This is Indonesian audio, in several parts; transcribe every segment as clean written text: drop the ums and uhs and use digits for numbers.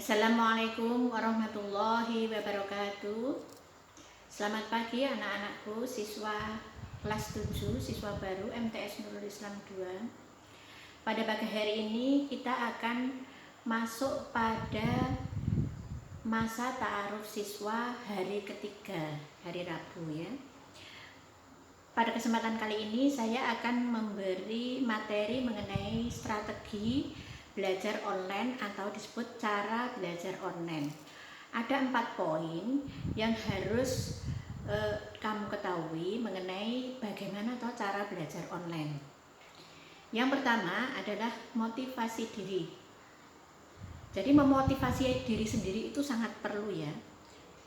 Assalamualaikum warahmatullahi wabarakatuh. Selamat pagi anak-anakku, siswa kelas 7, siswa baru MTS Nurul Islam 2. Pada pagi hari ini kita akan masuk pada masa ta'aruf siswa hari ketiga, hari Rabu ya. Pada kesempatan kali ini saya akan memberi materi mengenai strategi belajar online atau disebut cara belajar online. Ada 4 poin yang harus kamu ketahui mengenai bagaimana cara belajar online. Yang pertama adalah motivasi diri. Jadi memotivasi diri sendiri itu sangat perlu ya.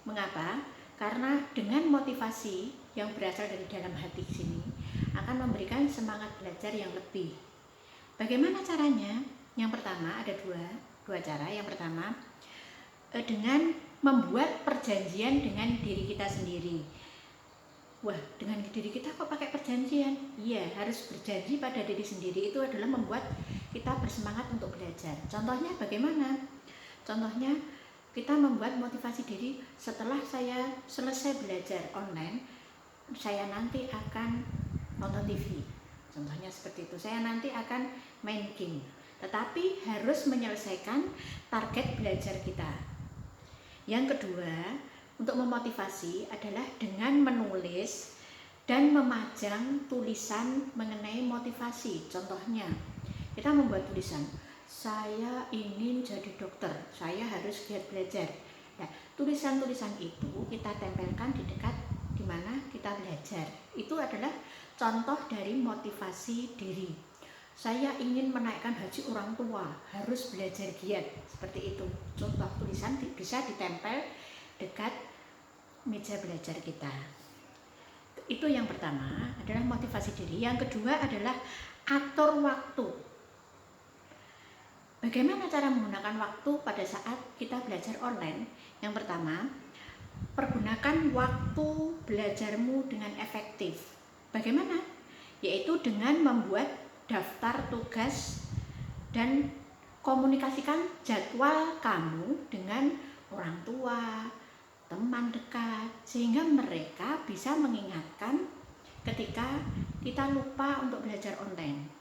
Mengapa? Karena dengan motivasi yang berasal dari dalam hati sini akan memberikan semangat belajar yang lebih. Bagaimana caranya? Yang pertama ada dua cara. Yang pertama dengan membuat perjanjian dengan diri kita sendiri. Wah, dengan diri kita kok pakai perjanjian? Iya, harus berjanji pada diri sendiri. Itu adalah membuat kita bersemangat untuk belajar. Contohnya bagaimana? Contohnya kita membuat motivasi diri, setelah saya selesai belajar online, saya nanti akan nonton TV. Contohnya seperti itu, saya nanti akan main game. Tetapi harus menyelesaikan target belajar kita. Yang kedua, untuk memotivasi adalah dengan menulis dan memajang tulisan mengenai motivasi. Contohnya, kita membuat tulisan, saya ingin jadi dokter, saya harus giat belajar. Nah, tulisan-tulisan itu kita tempelkan di dekat di mana kita belajar. Itu adalah contoh dari motivasi diri. Saya ingin menaikkan haji orang tua, harus belajar giat. Seperti itu. Contoh tulisan bisa ditempel dekat meja belajar kita. Itu yang pertama adalah motivasi diri. Yang kedua adalah atur waktu. Bagaimana cara menggunakan waktu pada saat kita belajar online? Yang pertama, pergunakan waktu belajarmu dengan efektif. Bagaimana? Yaitu dengan membuat daftar tugas dan komunikasikan jadwal kamu dengan orang tua, teman dekat, sehingga mereka bisa mengingatkan ketika kita lupa untuk belajar online.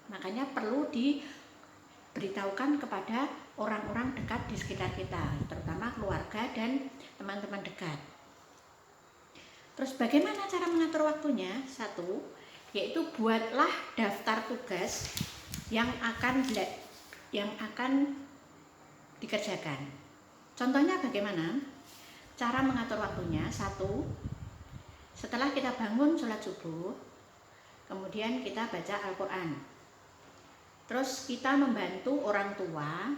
Makanya perlu diberitahukan kepada orang-orang dekat di sekitar kita, terutama keluarga dan teman-teman dekat. Terus bagaimana cara mengatur waktunya? Satu, yaitu buatlah daftar tugas yang akan dikerjakan. Contohnya bagaimana? Cara mengatur waktunya, satu, setelah kita bangun sholat subuh, kemudian kita baca Al-Quran. Terus kita membantu orang tua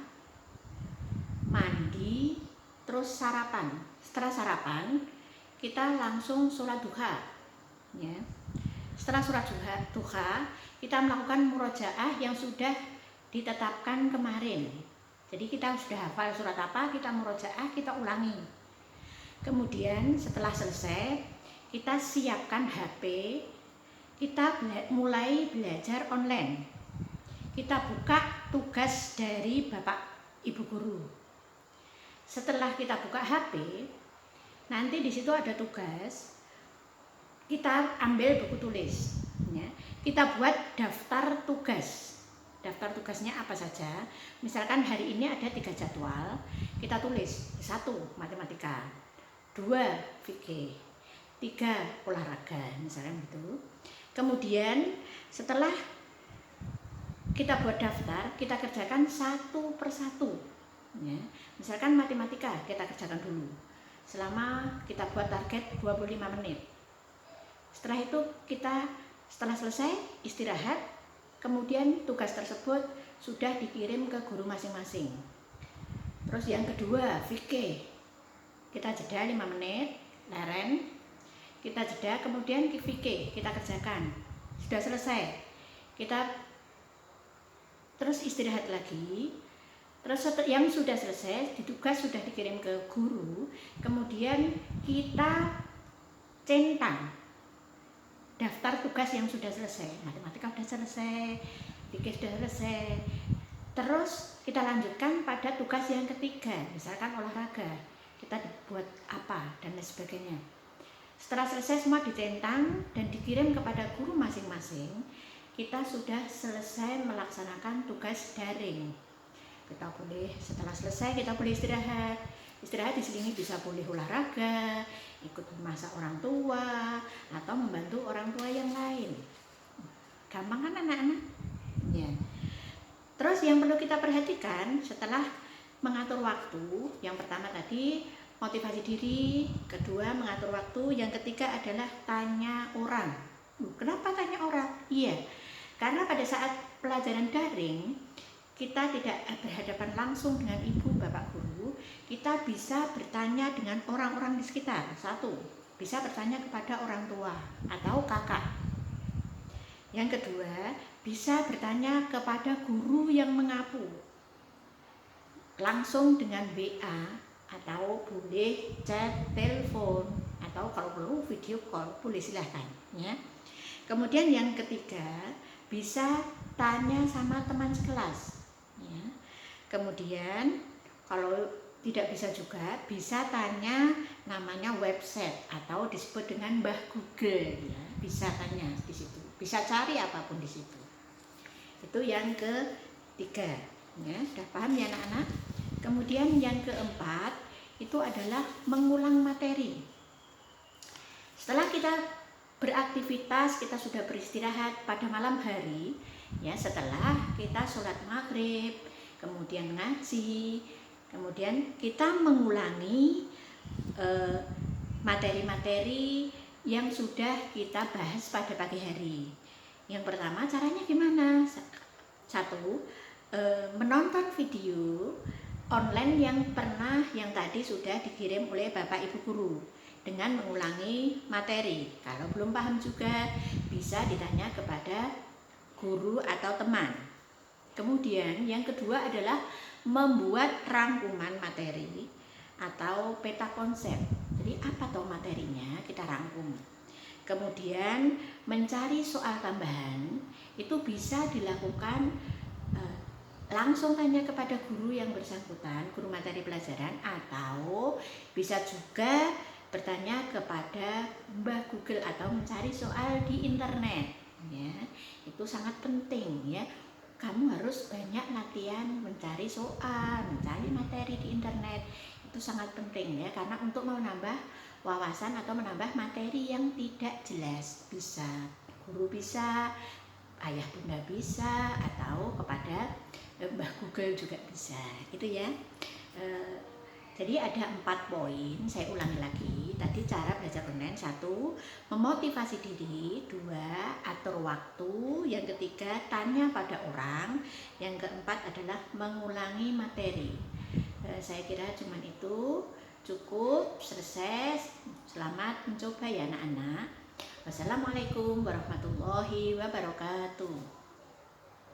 mandi, terus sarapan. Setelah sarapan, kita langsung sholat duha. Ya. Setelah sholat duha, kita melakukan murojaah yang sudah ditetapkan kemarin. Jadi kita sudah hafal surat apa, kita murojaah, kita ulangi. Kemudian setelah selesai, kita siapkan HP, kita mulai belajar online. Kita buka tugas dari Bapak Ibu Guru. Setelah kita buka HP, nanti di situ ada tugas. Kita ambil buku tulis, ya. Kita buat daftar tugas. Daftar tugasnya apa saja? Misalkan hari ini ada 3 jadwal, kita tulis 1 matematika, 2 fikih, 3 olahraga, misalnya gitu. Kemudian setelah kita buat daftar, kita kerjakan satu persatu. Ya. Misalkan matematika kita kerjakan dulu. Kita buat target 25 menit. Setelah itu setelah selesai istirahat, kemudian tugas tersebut sudah dikirim ke guru masing-masing. Terus yang kedua, fikih. Kita jeda 5 menit, leren. Kita jeda, kemudian fikih kita kerjakan. Sudah selesai. Kita terus istirahat lagi. Terus yang sudah selesai, tugas sudah dikirim ke guru, kemudian kita centang daftar tugas yang sudah selesai. Matematika sudah selesai, fikih sudah selesai, Terus kita lanjutkan pada tugas yang ketiga, misalkan olahraga, kita dibuat apa dan lain sebagainya. Setelah selesai semua dicentang dan dikirim kepada guru masing-masing, kita sudah selesai melaksanakan tugas daring. Kita boleh setelah selesai kita boleh istirahat. Istirahat di sini bisa boleh olahraga, ikut memasak orang tua, atau membantu orang tua yang lain. Gampang kan anak-anak? Ya. Terus yang perlu kita perhatikan setelah mengatur waktu, yang pertama tadi motivasi diri, kedua mengatur waktu, yang ketiga adalah tanya orang. Kenapa tanya orang? Iya, karena pada saat pelajaran daring kita tidak berhadapan langsung dengan ibu bapak guru, kita bisa bertanya dengan orang-orang di sekitar. Satu, bisa bertanya kepada orang tua atau kakak. Yang kedua, bisa bertanya kepada guru yang mengapu langsung dengan WA, atau boleh chat telepon, atau kalau perlu video call, boleh silahkan ya. Kemudian yang ketiga, bisa tanya sama teman sekelas ya. Kemudian kalau tidak bisa juga, bisa tanya namanya website atau disebut dengan Mbah Google ya. Bisa tanya di situ, bisa cari apapun di situ. Itu yang ketiga ya, sudah paham ya anak-anak. Kemudian yang keempat itu adalah mengulang materi. Setelah kita beraktivitas, kita sudah beristirahat pada malam hari ya, setelah kita sholat maghrib, kemudian ngaji, kemudian kita mengulangi materi-materi yang sudah kita bahas pada pagi hari. Yang pertama, caranya gimana? Satu, menonton video online yang tadi sudah dikirim oleh Bapak Ibu guru dengan mengulangi materi. Kalau belum paham juga bisa ditanya kepada guru atau teman. Kemudian yang kedua adalah membuat rangkuman materi atau peta konsep. Jadi apa toh materinya, kita rangkum. Kemudian mencari soal tambahan itu bisa dilakukan langsung tanya kepada guru yang bersangkutan, guru materi pelajaran, atau bisa juga bertanya kepada Mbah Google atau mencari soal di internet ya. Itu sangat penting ya. Kamu harus banyak latihan mencari soal, mencari materi di internet. Itu sangat penting ya, karena untuk menambah wawasan atau menambah materi yang tidak jelas. Bisa guru, bisa ayah bunda, bisa, atau kepada Mbah Google juga bisa gitu ya. Jadi ada 4 poin, saya ulangi lagi. Tadi cara belajar online: 1, memotivasi diri; 2, atur waktu; yang ketiga, tanya pada orang; yang keempat adalah mengulangi materi. Saya kira cuman itu cukup, selesai. Selamat mencoba ya anak-anak. Wassalamualaikum warahmatullahi wabarakatuh.